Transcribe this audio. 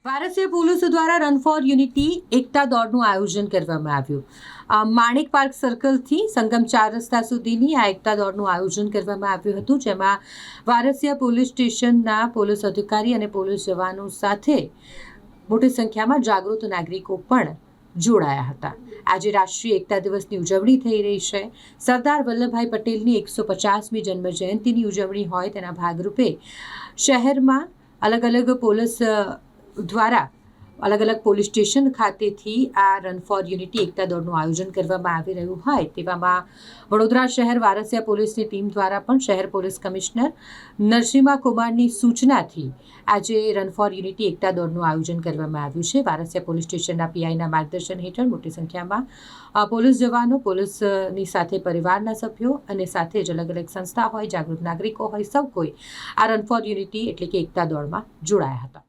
Varasiya police દ્વારા run for unity એકતા દોડનું આયોજન કરવામાં આવ્યું। માણેક પાર્ક સર્કલથી સંગમ 4 રસ્તા સુધીની આ એકતા દોડનું આયોજન કરવામાં આવ્યું હતું, જેમાં વારસિયા પોલીસ સ્ટેશનના પોલીસ અધિકારી અને પોલીસ જવાનો સાથે મોટી સંખ્યામાં જાગૃત નાગરિકો પણ જોડાયા હતા। આજે રાષ્ટ્રીય એકતા દિવસની ઉજવણી થઈ રહી છે। સરદાર વલ્લભભાઈ પટેલની 150મી જન્મ જયંતિની ઉજવણી હોય તેના ભાગરૂપે શહેરમાં અલગ અલગ પોલીસ દ્વારા અલગ અલગ પોલીસ સ્ટેશન ખાતેથી આ રન ફોર યુનિટી એકતા દોડનું આયોજન કરવામાં આવી રહ્યું હોય તેવામાં વડોદરા શહેર વારસિયા પોલીસની ટીમ દ્વારા પણ શહેર પોલીસ કમિશનર નરસિમ્હા કુમારની સૂચનાથી આજે રન ફોર યુનિટી એકતા દોડનું આયોજન કરવામાં આવ્યું છે। વારસિયા પોલીસ સ્ટેશનના પીઆઈના માર્ગદર્શન હેઠળ મોટી સંખ્યામાં પોલીસ જવાનો, પોલીસની સાથે પરિવારના સભ્યો અને સાથે જ અલગ અલગ સંસ્થા હોય, જાગૃત નાગરિકો હોય, સૌ કોઈ આ રન ફોર યુનિટી એટલે કે એકતા દોડમાં જોડાયા હતા।